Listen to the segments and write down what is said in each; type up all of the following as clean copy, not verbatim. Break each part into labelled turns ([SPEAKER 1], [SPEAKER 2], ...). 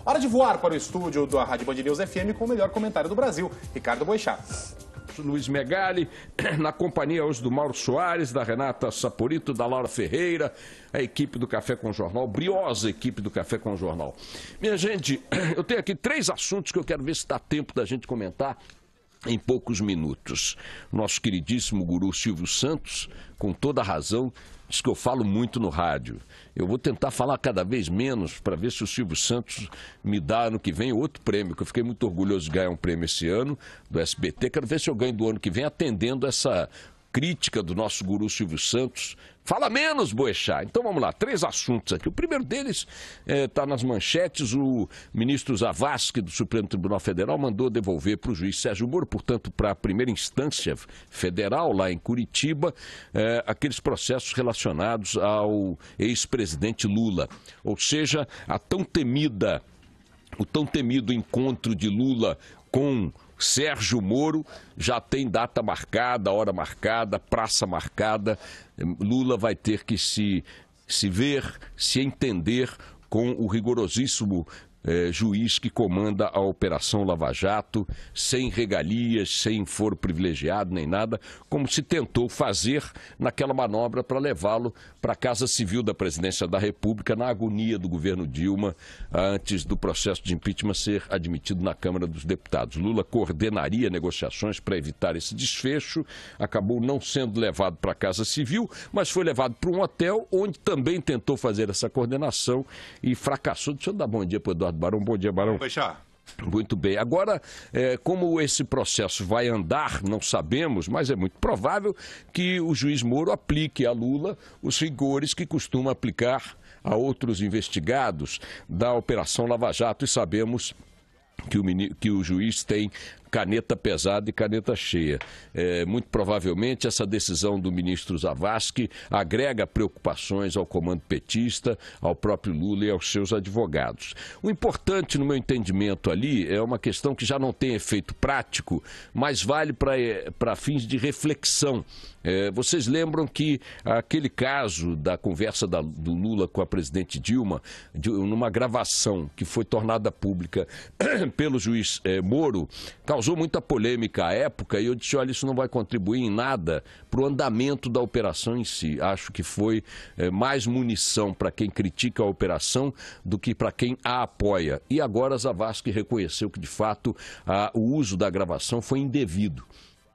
[SPEAKER 1] Hora de voar para o estúdio da Rádio Band News FM com o melhor comentário do Brasil, Ricardo Boechat.
[SPEAKER 2] Luiz Megali, na companhia hoje do Mauro Soares, da Renata Saporito, da Laura Ferreira, a equipe do Café com Jornal, briosa equipe do Café com Jornal. Minha gente, eu tenho aqui 3 assuntos que eu quero ver se dá tempo da gente comentar em poucos minutos. Nosso queridíssimo guru Silvio Santos, com toda a razão, diz que eu falo muito no rádio. Eu vou tentar falar cada vez menos para ver se o Silvio Santos me dá ano que vem outro prêmio, que eu fiquei muito orgulhoso de ganhar um prêmio esse ano do SBT. Quero ver se eu ganho do ano que vem atendendo essa crítica do nosso guru Silvio Santos. Fala menos, Boechat. Então vamos lá, 3 assuntos aqui. O primeiro deles está nas manchetes. O ministro Zavascki, do Supremo Tribunal Federal, mandou devolver para o juiz Sérgio Moro, portanto, para a primeira instância federal, lá em Curitiba, aqueles processos relacionados ao ex-presidente Lula. Ou seja, o tão temido encontro de Lula com Sérgio Moro já tem data marcada, hora marcada, praça marcada. Lula vai ter que se ver, se entender com o rigorosíssimo juiz que comanda a Operação Lava Jato, sem regalias, sem foro privilegiado nem nada, como se tentou fazer naquela manobra para levá-lo para a Casa Civil da Presidência da República, na agonia do governo Dilma, antes do processo de impeachment ser admitido na Câmara dos Deputados. Lula coordenaria negociações para evitar esse desfecho, acabou não sendo levado para a Casa Civil, mas foi levado para um hotel, onde também tentou fazer essa coordenação e fracassou. Deixa eu dar bom dia para o Eduardo Barão. Bom dia, Barão.
[SPEAKER 1] Boechat.
[SPEAKER 2] Muito bem. Agora, como esse processo vai andar, não sabemos, mas é muito provável que o juiz Moro aplique a Lula os rigores que costuma aplicar a outros investigados da Operação Lava Jato, e sabemos que o juiz tem caneta pesada e caneta cheia. Muito provavelmente essa decisão do ministro Zavascki agrega preocupações ao comando petista, ao próprio Lula e aos seus advogados. O importante, no meu entendimento ali, é uma questão que já não tem efeito prático, mas vale para fins de reflexão. Vocês lembram que aquele caso da conversa do Lula com a presidente Dilma, numa gravação que foi tornada pública pelo juiz Moro, causou muita polêmica à época, e eu disse, olha, isso não vai contribuir em nada para o andamento da operação em si. Acho que foi mais munição para quem critica a operação do que para quem a apoia. E agora Zavascki reconheceu que, de fato, o uso da gravação foi indevido.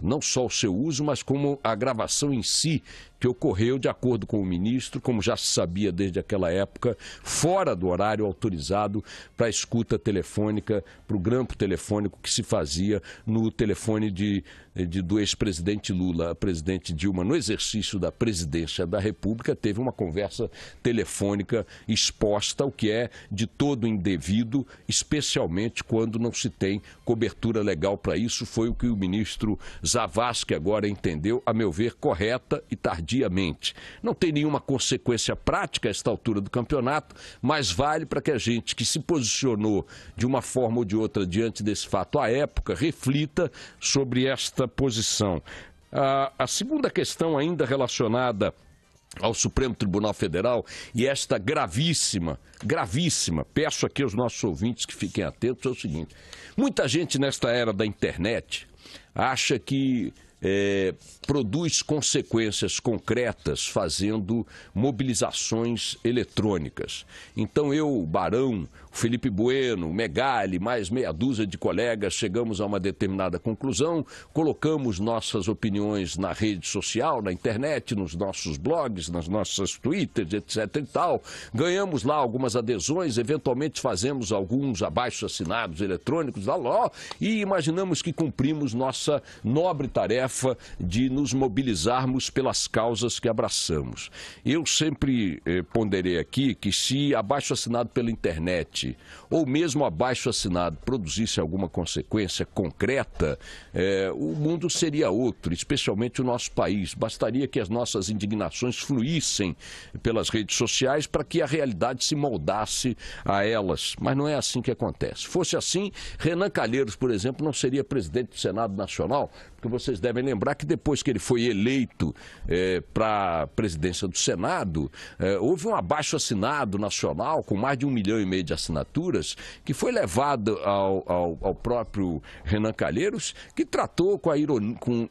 [SPEAKER 2] Não só o seu uso, mas como a gravação em si, que ocorreu de acordo com o ministro, como já se sabia desde aquela época, fora do horário autorizado para a escuta telefônica, para o grampo telefônico que se fazia no telefone do ex-presidente Lula. A presidente Dilma, no exercício da presidência da República, teve uma conversa telefônica exposta, o que é de todo indevido, especialmente quando não se tem cobertura legal para isso. Foi o que o ministro Zavascki agora entendeu, a meu ver, correta e tardiamente. Não tem nenhuma consequência prática a esta altura do campeonato, mas vale para que a gente que se posicionou de uma forma ou de outra diante desse fato à época, reflita sobre esta posição. A segunda questão, ainda relacionada ao Supremo Tribunal Federal, e esta gravíssima, peço aqui aos nossos ouvintes que fiquem atentos, é o seguinte: muita gente nesta era da internet acha que produz consequências concretas fazendo mobilizações eletrônicas. Então eu, Barão, Felipe Bueno, Megali, mais meia dúzia de colegas, chegamos a uma determinada conclusão, colocamos nossas opiniões na rede social, na internet, nos nossos blogs, nas nossas twitters, etc. e tal, ganhamos lá algumas adesões, eventualmente fazemos alguns abaixo-assinados eletrônicos e imaginamos que cumprimos nossa nobre tarefa de nos mobilizarmos pelas causas que abraçamos. Eu sempre ponderei aqui que se abaixo-assinado pela internet ou mesmo abaixo-assinado produzisse alguma consequência concreta, o mundo seria outro, especialmente o nosso país. Bastaria que as nossas indignações fluíssem pelas redes sociais para que a realidade se moldasse a elas. Mas não é assim que acontece. Se fosse assim, Renan Calheiros, por exemplo, não seria presidente do Senado Nacional, porque vocês devem devem lembrar que depois que ele foi eleito para a presidência do Senado, houve um abaixo-assinado nacional com mais de 1,5 milhão de assinaturas, que foi levado ao próprio Renan Calheiros, que tratou com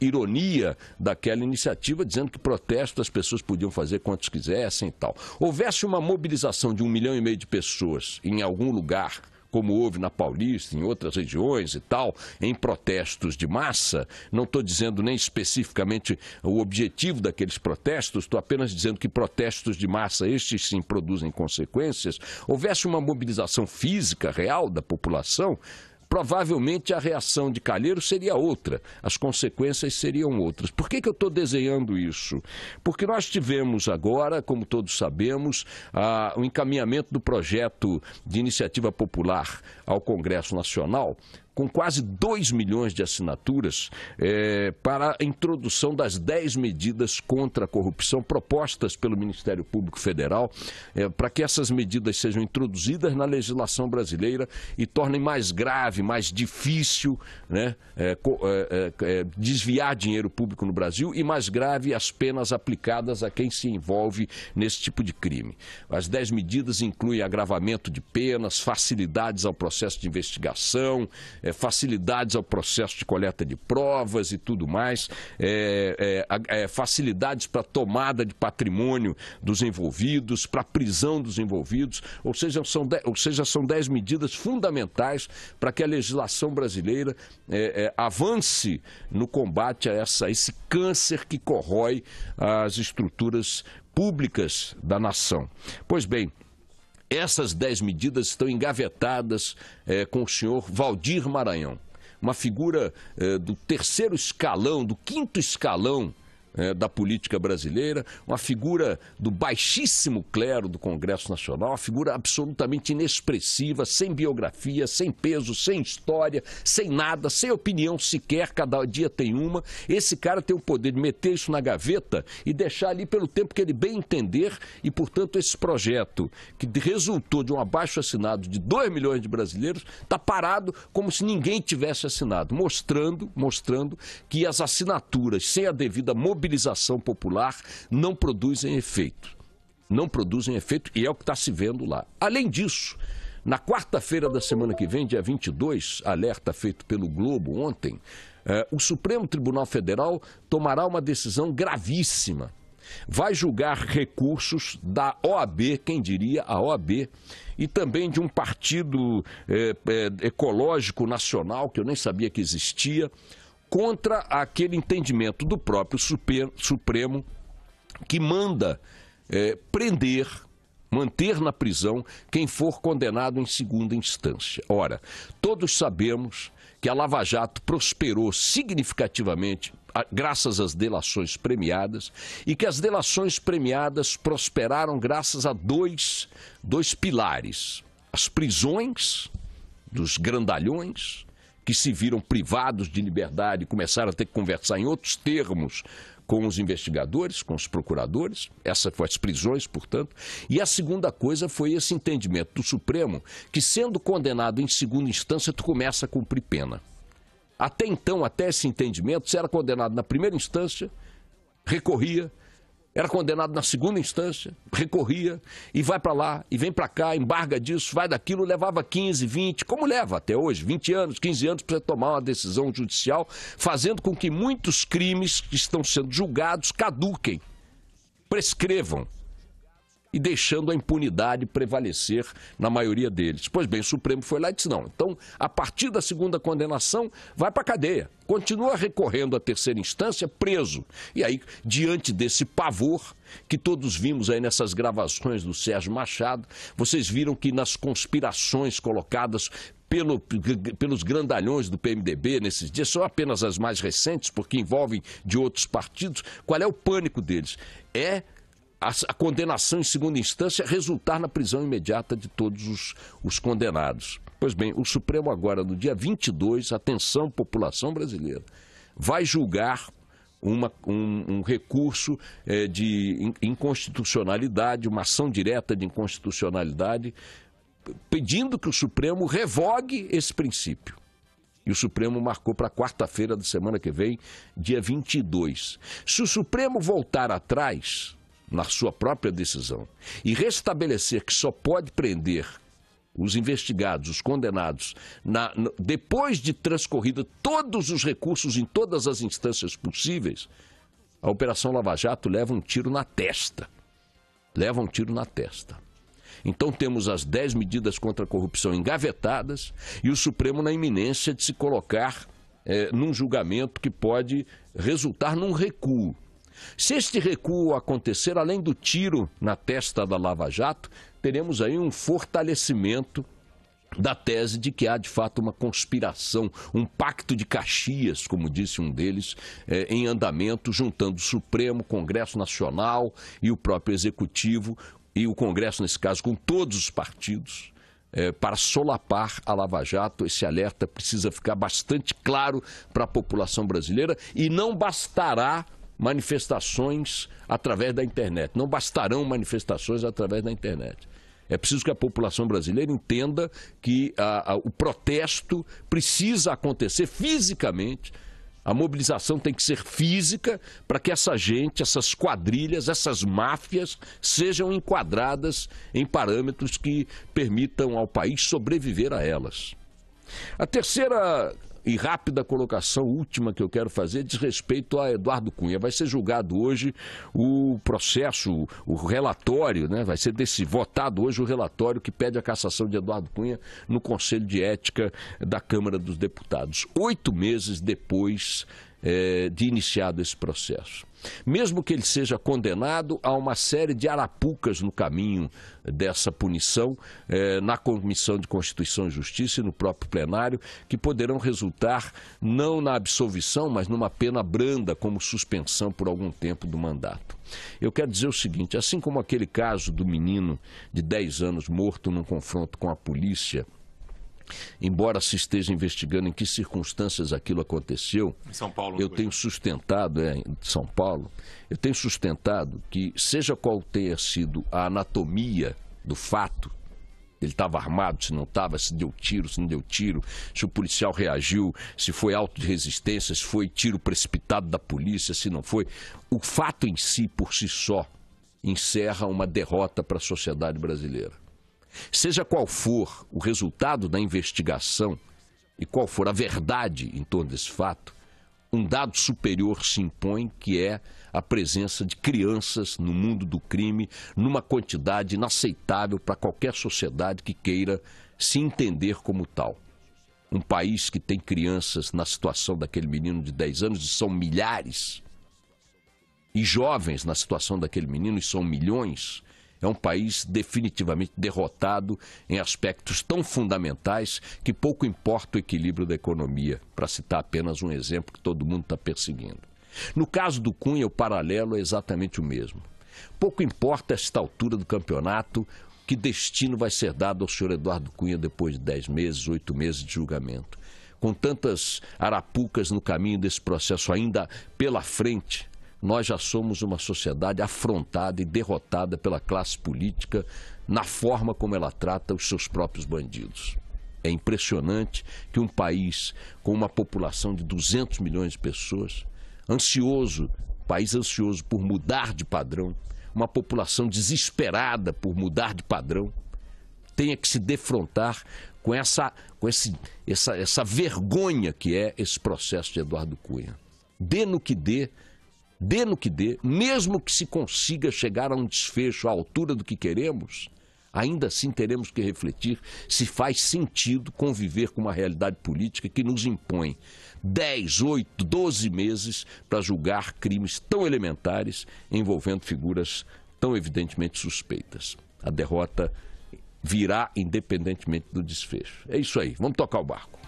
[SPEAKER 2] ironia daquela iniciativa, dizendo que protesto as pessoas podiam fazer quantos quisessem e tal. Houvesse uma mobilização de 1,5 milhão de pessoas em algum lugar, como houve na Paulista, em outras regiões e tal, em protestos de massa, não estou dizendo nem especificamente o objetivo daqueles protestos, estou apenas dizendo que protestos de massa, estes sim produzem consequências, houvesse uma mobilização física real da população, provavelmente a reação de Calheiros seria outra, as consequências seriam outras. Por que eu estou desenhando isso? Porque nós tivemos agora, como todos sabemos, o encaminhamento do projeto de iniciativa popular ao Congresso Nacional, com quase 2 milhões de assinaturas para a introdução das 10 medidas contra a corrupção propostas pelo Ministério Público Federal, para que essas medidas sejam introduzidas na legislação brasileira e tornem mais grave, mais difícil, né, desviar dinheiro público no Brasil e mais grave as penas aplicadas a quem se envolve nesse tipo de crime. As 10 medidas incluem agravamento de penas, facilidades ao processo de investigação, facilidades ao processo de coleta de provas e tudo mais, facilidades para tomada de patrimônio dos envolvidos, para prisão dos envolvidos, ou seja, são 10 medidas fundamentais para que a legislação brasileira avance no combate a esse câncer que corrói as estruturas públicas da nação. Pois bem, essas 10 medidas estão engavetadas com o senhor Valdir Maranhão, uma figura do 3º escalão, do 5º escalão da política brasileira, uma figura do baixíssimo clero do Congresso Nacional, uma figura absolutamente inexpressiva, sem biografia, sem peso, sem história, sem nada, sem opinião sequer, cada dia tem uma. Esse cara tem o poder de meter isso na gaveta e deixar ali pelo tempo que ele bem entender e, portanto, esse projeto, que resultou de um abaixo-assinado de 2 milhões de brasileiros, está parado como se ninguém tivesse assinado, mostrando que as assinaturas sem a devida mobilização popular não produzem efeito. Não produzem efeito e é o que está se vendo lá. Além disso, na quarta-feira da semana que vem, dia 22, alerta feito pelo Globo ontem, o Supremo Tribunal Federal tomará uma decisão gravíssima. Vai julgar recursos da OAB, quem diria a OAB, e também de um partido ecológico nacional, que eu nem sabia que existia, contra aquele entendimento do próprio Supremo que manda manter na prisão quem for condenado em segunda instância. Ora, todos sabemos que a Lava Jato prosperou significativamente graças às delações premiadas e que as delações premiadas prosperaram graças a dois pilares: as prisões dos grandalhões, que se viram privados de liberdade e começaram a ter que conversar em outros termos com os investigadores, com os procuradores, essas foram as prisões, portanto, e a segunda coisa foi esse entendimento do Supremo que, sendo condenado em segunda instância, tu começa a cumprir pena. Até então, até esse entendimento, se era condenado na primeira instância, recorria, era condenado na segunda instância, recorria, e vai para lá, e vem para cá, embarga disso, vai daquilo, levava 15, 20, como leva até hoje, 20 anos, 15 anos para tomar uma decisão judicial, fazendo com que muitos crimes que estão sendo julgados caduquem, prescrevam, e deixando a impunidade prevalecer na maioria deles. Pois bem, o Supremo foi lá e disse não. Então, a partir da segunda condenação, vai para a cadeia. Continua recorrendo à terceira instância, preso. E aí, diante desse pavor que todos vimos aí nessas gravações do Sérgio Machado, vocês viram que nas conspirações colocadas pelos grandalhões do PMDB nesses dias, são apenas as mais recentes, porque envolvem de outros partidos, qual é o pânico deles? É a condenação em segunda instância resultar na prisão imediata de todos os condenados. Pois bem, o Supremo agora, no dia 22, atenção população brasileira, vai julgar um recurso de inconstitucionalidade, uma ação direta de inconstitucionalidade, pedindo que o Supremo revogue esse princípio. E o Supremo marcou para quarta-feira da semana que vem, dia 22. Se o Supremo voltar atrás na sua própria decisão e restabelecer que só pode prender os investigados, os condenados, depois de transcorrido todos os recursos em todas as instâncias possíveis, a Operação Lava Jato leva um tiro na testa. Leva um tiro na testa. Então temos as 10 medidas contra a corrupção engavetadas e o Supremo na iminência de se colocar num julgamento que pode resultar num recuo. Se este recuo acontecer, além do tiro na testa da Lava Jato, teremos aí um fortalecimento da tese de que há de fato uma conspiração, um pacto de Caxias, como disse um deles, em andamento, juntando o Supremo, Congresso Nacional e o próprio Executivo, e o Congresso, nesse caso, com todos os partidos, para solapar a Lava Jato. Esse alerta precisa ficar bastante claro para a população brasileira e não bastará manifestações através da internet, não bastarão manifestações através da internet. É preciso que a população brasileira entenda que o protesto precisa acontecer fisicamente. A mobilização tem que ser física para que essa gente, essas quadrilhas, essas máfias sejam enquadradas em parâmetros que permitam ao país sobreviver a elas. A terceira e rápida colocação última que eu quero fazer diz respeito a Eduardo Cunha. Vai ser julgado hoje o processo, o relatório, né? Vai ser votado hoje o relatório que pede a cassação de Eduardo Cunha no Conselho de Ética da Câmara dos Deputados, 8 meses depois de iniciado esse processo. Mesmo que ele seja condenado, há uma série de arapucas no caminho dessa punição, na Comissão de Constituição e Justiça e no próprio plenário, que poderão resultar não na absolvição, mas numa pena branda, como suspensão por algum tempo do mandato. Eu quero dizer o seguinte, assim como aquele caso do menino de 10 anos morto num confronto com a polícia, embora se esteja investigando em que circunstâncias aquilo aconteceu,
[SPEAKER 3] em São Paulo,
[SPEAKER 2] eu tenho sustentado, em São Paulo, eu tenho sustentado que, seja qual tenha sido a anatomia do fato, ele estava armado, se não estava, se deu tiro, se não deu tiro, se o policial reagiu, se foi auto de resistência, se foi tiro precipitado da polícia, se não foi, o fato em si, por si só, encerra uma derrota para a sociedade brasileira. Seja qual for o resultado da investigação e qual for a verdade em torno desse fato, um dado superior se impõe, que é a presença de crianças no mundo do crime, numa quantidade inaceitável para qualquer sociedade que queira se entender como tal. Um país que tem crianças na situação daquele menino de 10 anos, e são milhares, e jovens na situação daquele menino, e são milhões, é um país definitivamente derrotado em aspectos tão fundamentais que pouco importa o equilíbrio da economia, para citar apenas um exemplo que todo mundo está perseguindo. No caso do Cunha, o paralelo é exatamente o mesmo. Pouco importa a esta altura do campeonato que destino vai ser dado ao senhor Eduardo Cunha depois de 10 meses, 8 meses de julgamento. Com tantas arapucas no caminho desse processo ainda pela frente, nós já somos uma sociedade afrontada e derrotada pela classe política na forma como ela trata os seus próprios bandidos. É impressionante que um país com uma população de 200 milhões de pessoas, país ansioso por mudar de padrão, uma população desesperada por mudar de padrão, tenha que se defrontar com essa vergonha que é esse processo de Eduardo Cunha. Dê no que dê, mesmo que se consiga chegar a um desfecho à altura do que queremos, ainda assim teremos que refletir se faz sentido conviver com uma realidade política que nos impõe 10, 8, 12 meses para julgar crimes tão elementares envolvendo figuras tão evidentemente suspeitas. A derrota virá independentemente do desfecho. É isso aí, vamos tocar o barco.